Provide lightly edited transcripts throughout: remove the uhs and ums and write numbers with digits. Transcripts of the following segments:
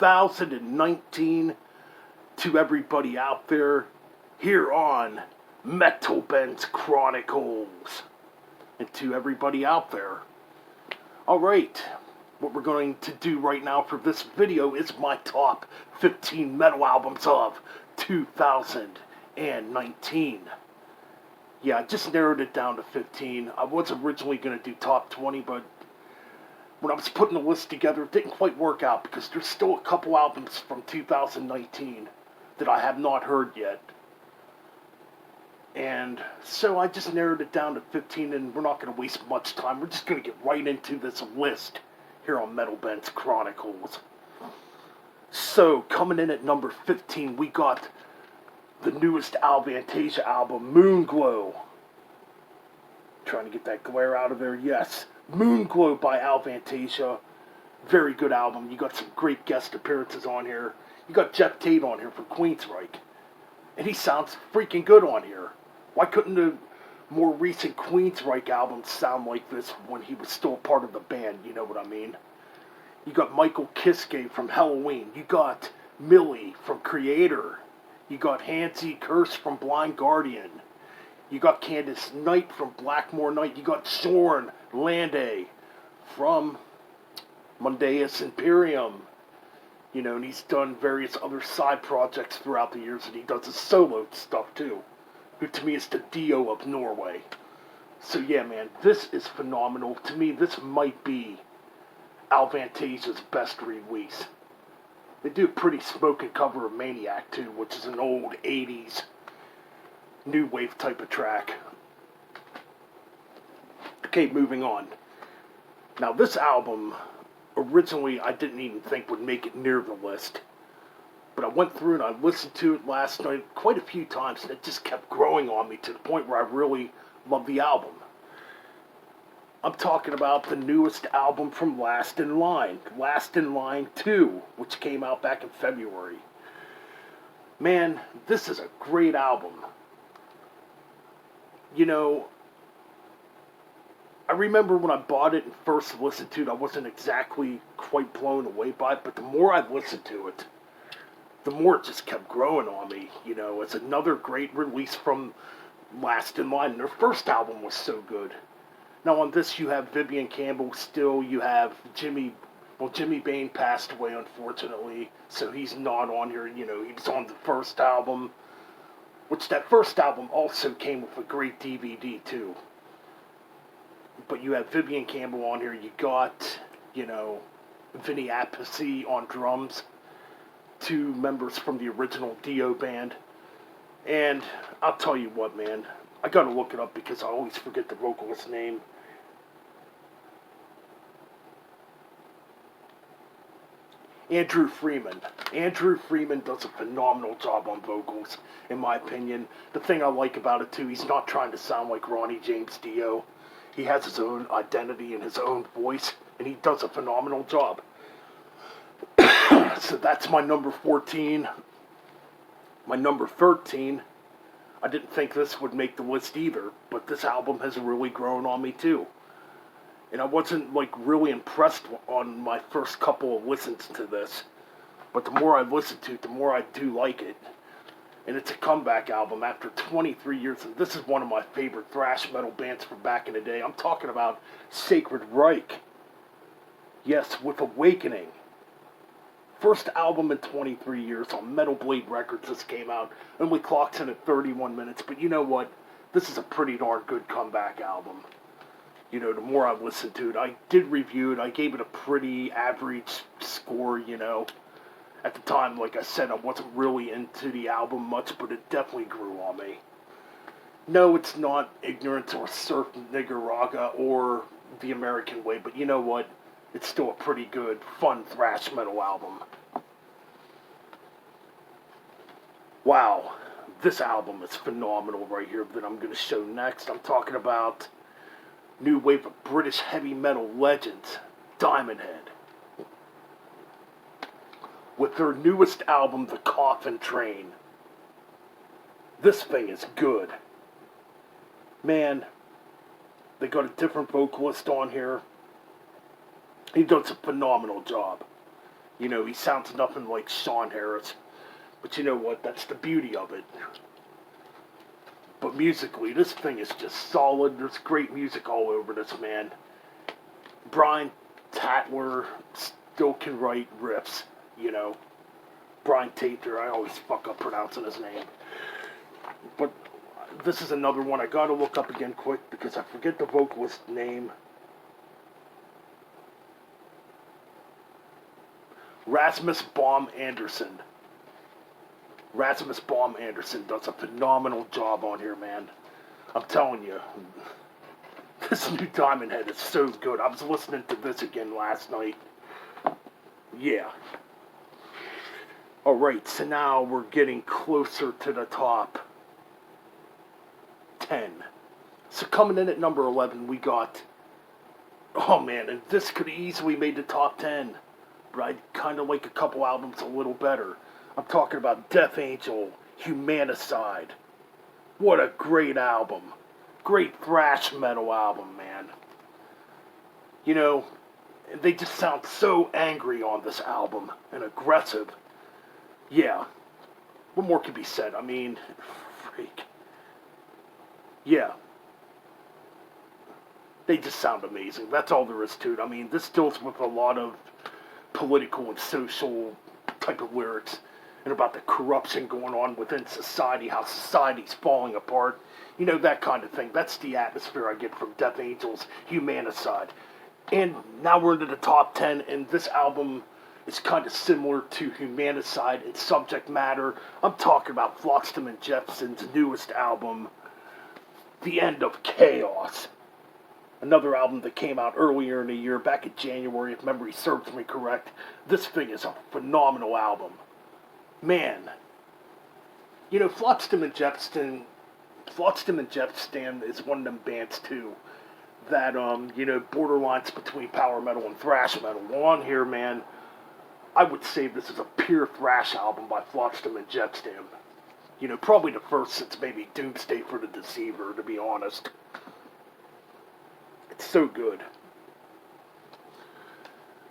2019 to everybody out there here on Metal Ben's Chronicles. And to everybody out there. Alright, what we're going to do right now for this video is my top 15 metal albums of 2019. Yeah, I just narrowed it down to 15. I was originally going to do top 20, but when I was putting the list together, it didn't quite work out because there's still a couple albums from 2019 that I have not heard yet. And so I just narrowed it down to 15, and we're not going to waste much time. We're just going to get right into this list here on Metal Ben's Chronicles. So, coming in at number 15, we got the newest Alvantasia album, Moonglow. Trying to get that glare out of there, yes. Moonglow by Alvantasia. Very good album. You got some great guest appearances on here. You got Jeff Tate on here from Queensryche. And he sounds freaking good on here. Why couldn't the more recent Queensryche albums sound like this when he was still part of the band? You know what I mean? You got Michael Kiske from Halloween. You got Millie from Creator. You got Hansi Curse from Blind Guardian. You got Candice Knight from Blackmore Night. You got Zorn Lande from Mondaeus Imperium. You know, and he's done various other side projects throughout the years, and he does his solo stuff too. Who to me is the Dio of Norway. So yeah, man, this is phenomenal. To me, this might be Alvantasia's best release. They do a pretty smoking cover of Maniac too, which is an old 80s new wave type of track. Okay, moving on. Now this album, originally I didn't even think would make it near the list. But I went through and I listened to it last night quite a few times, and it just kept growing on me to the point where I really love the album. I'm talking about the newest album from Last in Line, Last in Line 2, which came out back in February. Man, this is a great album. You know, I remember when I bought it and first listened to it, I wasn't exactly quite blown away by it, but the more I listened to it, the more it just kept growing on me. You know, it's another great release from Last in Line. Their first album was so good. Now on this you have Vivian Campbell still, you have Jimmy Bain passed away unfortunately, so he's not on here. You know, he was on the first album, which that first album also came with a great DVD too. But you have Vivian Campbell on here, you got, you know, Vinny Appice on drums, two members from the original Dio band. And I'll tell you what, man, I gotta look it up because I always forget the vocalist's name. Andrew Freeman. Andrew Freeman does a phenomenal job on vocals, in my opinion. The thing I like about it too, he's not trying to sound like Ronnie James Dio. He has his own identity and his own voice, and he does a phenomenal job. So that's my number 14. My number 13, I didn't think this would make the list either, but this album has really grown on me too. And I wasn't like really impressed on my first couple of listens to this, but the more I listen to it, the more I do like it. And it's a comeback album after 23 years, and this is one of my favorite thrash metal bands from back in the day. I'm talking about Sacred Reich. Yes, with Awakening. First album in 23 years on Metal Blade Records. This came out, only clocks in at 31 minutes, but you know what? This is a pretty darn good comeback album. You know, the more I listened to it, I did review it, I gave it a pretty average score, you know. At the time, like I said, I wasn't really into the album much, but it definitely grew on me. No, it's not Ignorance or Surf Nicaragua or The American Way, but you know what? It's still a pretty good, fun thrash metal album. Wow, this album is phenomenal right here that I'm going to show next. I'm talking about new wave of British heavy metal legends, Diamond Head. With their newest album, The Coffin Train. This thing is good. Man, they got a different vocalist on here. He does a phenomenal job. You know, he sounds nothing like Sean Harris. But you know what? That's the beauty of it. But musically, this thing is just solid. There's great music all over this, man. Brian Tatler still can write riffs, you know. Brian Tater, I always fuck up pronouncing his name. But this is another one I gotta look up again quick because I forget the vocalist's name. Rasmus Baum Anderson. Rasmus Baum Anderson does a phenomenal job on here, man. I'm telling you, this new Diamond Head is so good. I was listening to this again last night. Yeah. Alright, so now we're getting closer to the top 10. So coming in at number 11, we got... Oh man, and this could have easily made the top 10. But I kind of like a couple albums a little better. I'm talking about Death Angel, Humanicide. What a great album. Great thrash metal album, man. You know, they just sound so angry on this album and aggressive. Yeah. What more can be said? I mean, freak. Yeah. They just sound amazing. That's all there is to it. I mean, this deals with a lot of political and social type of lyrics and about the corruption going on within society, how society's falling apart. You know, that kind of thing. That's the atmosphere I get from Death Angel's Humanicide. And now we're into the top 10, and this album is kind of similar to Humanicide in subject matter. I'm talking about Flotsam and Jefferson's newest album, The End of Chaos. Another album that came out earlier in the year, back in January, if memory serves me correct. This thing is a phenomenal album. Man. You know, Flotsam and Jefferson is one of them bands, too, that, you know, borderlines between power metal and thrash metal. Well, on here, man, I would say this is a pure thrash album by Flotsam and Jefferson. You know, probably the first since maybe Doomsday for the Deceiver, to be honest. It's so good.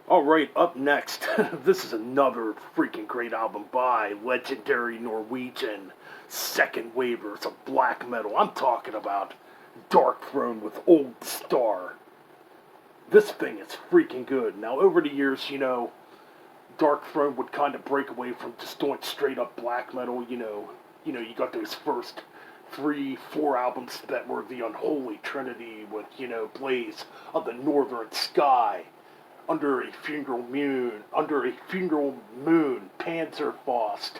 Alright, up next, this is another freaking great album by legendary Norwegian second wavers of black metal. I'm talking about Darkthrone with Old Star. This thing is freaking good. Now, over the years, you know, Darkthrone would kind of break away from just doing straight up black metal. You know, you got those first 3-4 albums that were the unholy trinity with, you know, Blaze of the Northern Sky, Under a Funeral Moon, Panzerfaust,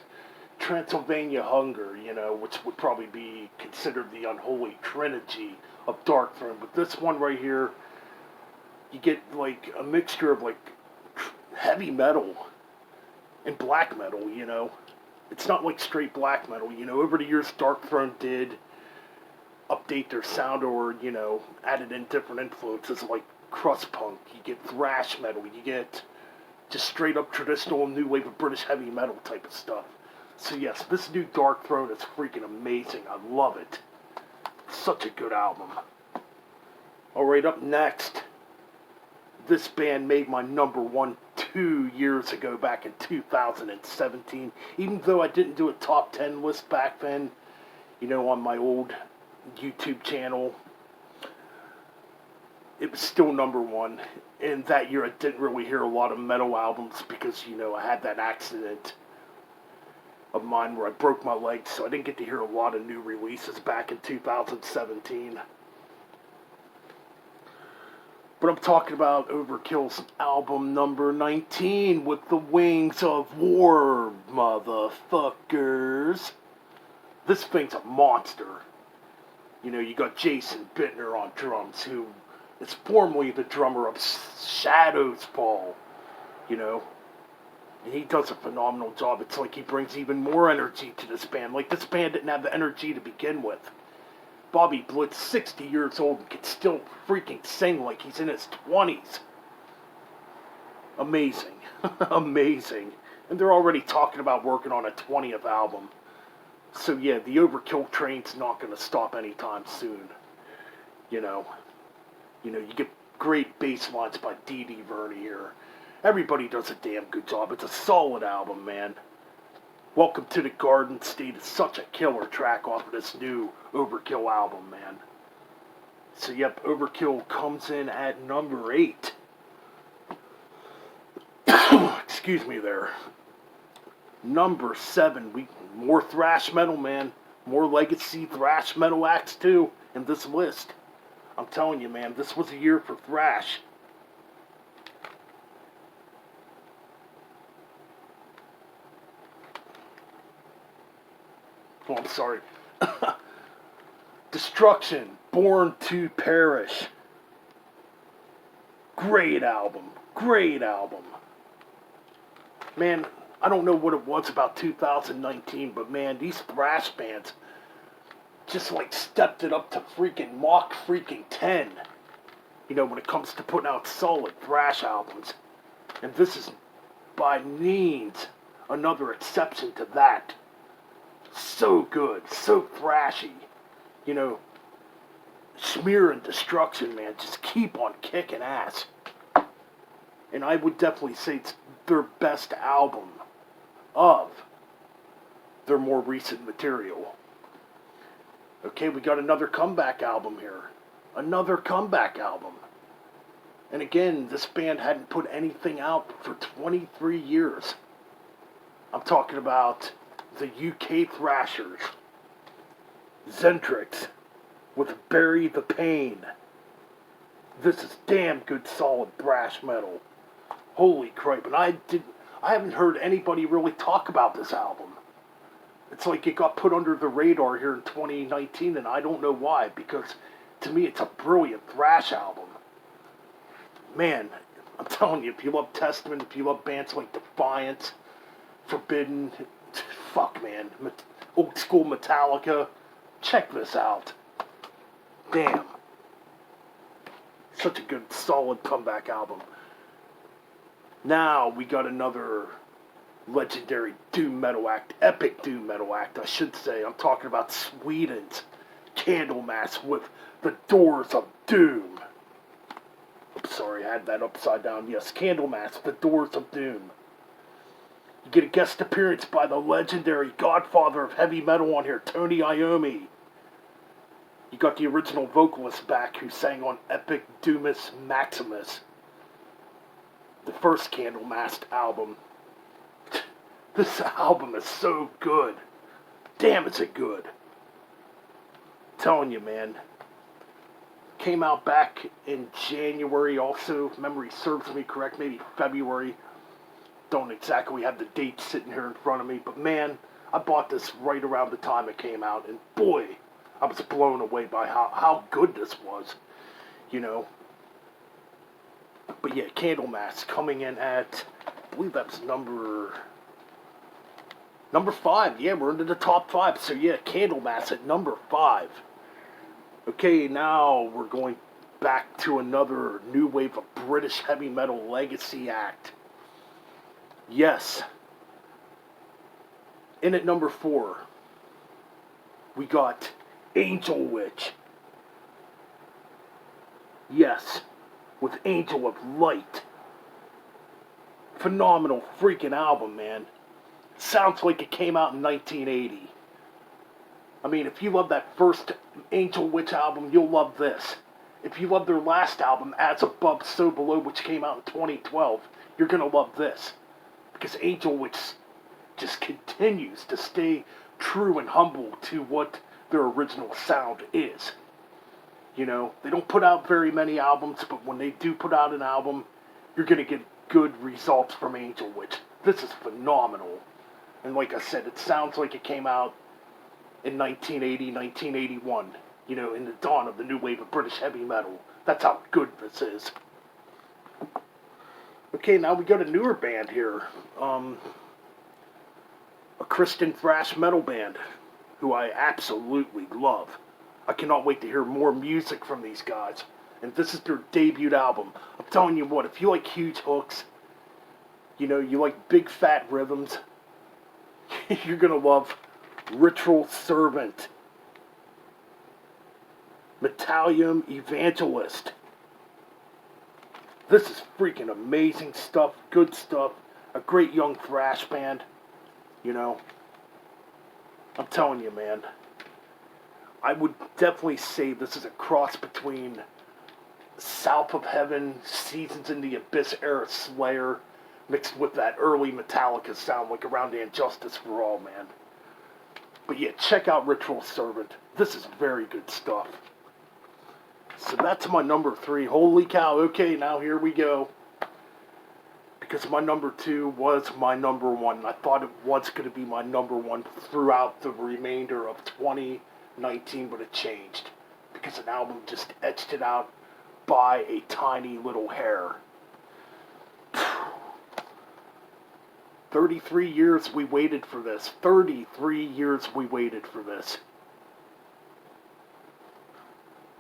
Transylvania Hunger, you know, which would probably be considered the unholy trinity of Darkthrone. But this one right here, you get like a mixture of like heavy metal and black metal, you know. It's not like straight black metal, you know. Over the years, Darkthrone did update their sound or, you know, added in different influences like crust punk. You get thrash metal. You get just straight up traditional new wave of British heavy metal type of stuff. So yes, this new Darkthrone is freaking amazing. I love it. Such a good album. Alright, up next, this band made my number one 2 years ago, back in 2017. Even though I didn't do a top 10 list back then, you know, on my old YouTube channel, it was still number one. And that year I didn't really hear a lot of metal albums because, you know, I had that accident of mine where I broke my leg, so I didn't get to hear a lot of new releases back in 2017. But I'm talking about Overkill's album number 19, With the Wings of War, motherfuckers. This thing's a monster. You know, you got Jason Bittner on drums, who is formerly the drummer of Shadows Fall, you know. And he does a phenomenal job. It's like he brings even more energy to this band. Like, this band didn't have the energy to begin with. Bobby Blitz, 60 years old, and can still freaking sing like he's in his 20s. Amazing. Amazing. And they're already talking about working on a 20th album. So yeah, the Overkill train's not going to stop anytime soon. You know, you get great bass lines by Dee Dee Verney here. Everybody does a damn good job. It's a solid album, man. Welcome to the Garden State is such a killer track off of this new Overkill album, man. So, yep, Overkill comes in at number 8. Excuse me there. Number 7, more thrash metal, man. More legacy thrash metal acts, too, in this list. I'm telling you, man, this was a year for thrash. Oh, I'm sorry. Destruction, Born to Perish. Great album. Great album. Man, I don't know what it was about 2019, but man, these thrash bands just like stepped it up to freaking Mach freaking 10. You know, when it comes to putting out solid thrash albums. And this is by means another exception to that. So good, so thrashy. You know, Smear and Destruction, man, just keep on kicking ass. And I would definitely say it's their best album of their more recent material. Okay, we got another comeback album here. Another comeback album. And again, this band hadn't put anything out for 23 years. I'm talking about the UK Thrashers. Zentrix with Bury the Pain. This is damn good solid thrash metal. Holy crap, and I haven't heard anybody really talk about this album. It's like it got put under the radar here in 2019, and I don't know why, because to me it's a brilliant thrash album. Man, I'm telling you, if you love Testament, if you love bands like Defiance, Forbidden, fuck man, old school Metallica, check this out. Damn. Such a good, solid comeback album. Now we got another legendary doom metal act, epic doom metal act, I should say. I'm talking about Sweden's Candlemas with the Doors of Doom. Oops, sorry, I had that upside down. Yes, Candlemas, the Doors of Doom. You get a guest appearance by the legendary godfather of heavy metal on here, Tony Iommi. You got the original vocalist back who sang on Epic Doomus Maximus, the first Candlemas album. This album is so good. Damn, is it good. I'm telling you, man. Came out back in January also, if memory serves me correct, maybe February. Don't exactly have the date sitting here in front of me, but man, I bought this right around the time it came out, and boy, I was blown away by how good this was, you know. But yeah, Candlemas coming in at, I believe that's number 5. Yeah, we're into the top 5. So yeah, Candlemas at number 5. Okay, now we're going back to another new wave of British heavy metal legacy act. Yes. In at number 4, we got Angel Witch. Yes, with Angel of Light. Phenomenal freaking album, man. Sounds like it came out in 1980. I mean, if you love that first Angel Witch album, you'll love this. If you love their last album, As Above, So Below, which came out in 2012, you're going to love this. Because Angel Witch just continues to stay true and humble to what their original sound is. You know, they don't put out very many albums, but when they do put out an album, you're going to get good results from Angel Witch. This is phenomenal. And like I said, it sounds like it came out in 1980, 1981. You know, in the dawn of the new wave of British heavy metal. That's how good this is. Okay, now we got a newer band here. A Christian thrash metal band who I absolutely love. I cannot wait to hear more music from these guys. And this is their debut album. I'm telling you what, if you like huge hooks, you know, you like big fat rhythms, you're gonna love Ritual Servant. Metallium Evangelist. This is freaking amazing stuff, good stuff, a great young thrash band, you know. I'm telling you, man. I would definitely say this is a cross between South of Heaven, Seasons in the Abyss era Slayer, mixed with that early Metallica sound like around And Justice for All, man. But yeah, check out Ritual Servant. This is very good stuff. So that's my number 3. Holy cow, okay, now here we go. Because my number 2 was my number 1. I thought it was going to be my number 1 throughout the remainder of 2019, but it changed. Because an album just etched it out by a tiny little hair. 33 years we waited for this. 33 years we waited for this.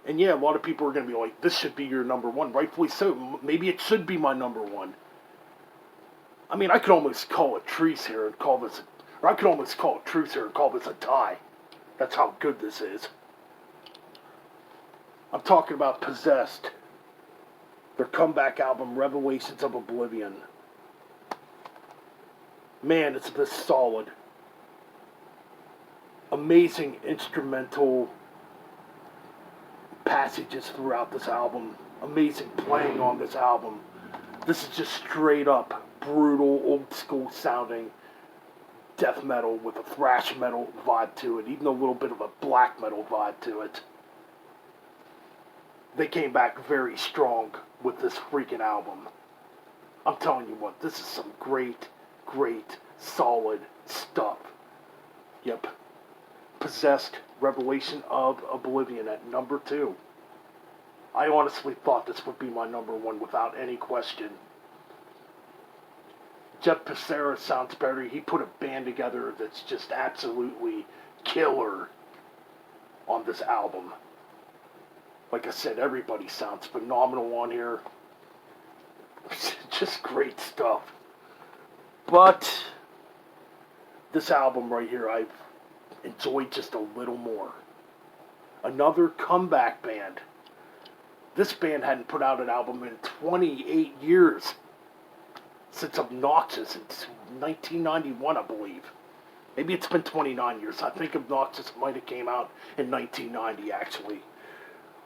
And yeah, a lot of people are going to be like, this should be your number 1. Rightfully so. Maybe it should be my number 1. I mean, I could almost call it truce here and call this, or I could almost call it truce here and call this a tie. That's how good this is. I'm talking about Possessed. Their comeback album, Revelations of Oblivion. Man, it's this solid. Amazing instrumental passages throughout this album. Amazing playing on this album. This is just straight up brutal, old school sounding death metal with a thrash metal vibe to it, even a little bit of a black metal vibe to it. They came back very strong with this freaking album. I'm telling you what, this is some great, solid stuff. Yep. Possessed, Revelation of Oblivion at number 2. I honestly thought this would be my number 1 without any question. Jeff Becerra sounds better. He put a band together that's just absolutely killer on this album. Like I said, everybody sounds phenomenal on here. Just great stuff. But this album right here, I've enjoyed just a little more. Another comeback band. This band hadn't put out an album in 28 years. Since Obnoxious in 1991, I believe. Maybe it's been 29 years. I think Obnoxious might have came out in 1990, actually.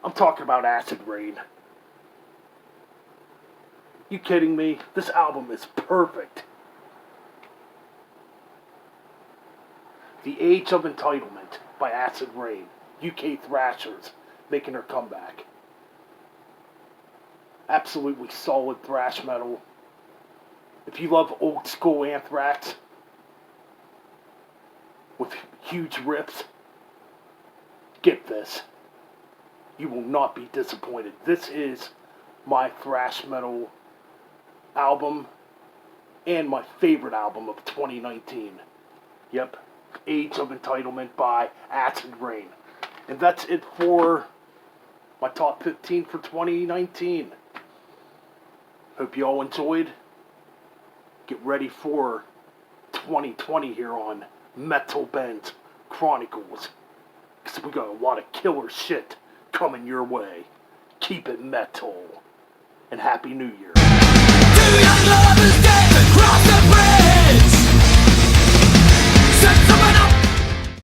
I'm talking about Acid Rain. You kidding me? This album is perfect. The Age of Entitlement by Acid Rain. UK Thrashers making their comeback. Absolutely solid thrash metal. If you love old school Anthrax with huge riffs, get this. You will not be disappointed. This is my thrash metal album and my favorite album of 2019. Yep, Age of Entitlement by Acid Rain. And that's it for my top 15 for 2019. Hope you all enjoyed. Get ready for 2020 here on Metal Bend Chronicles. Because we got a lot of killer shit coming your way. Keep it metal. And Happy New Year. Two young lovers dead across the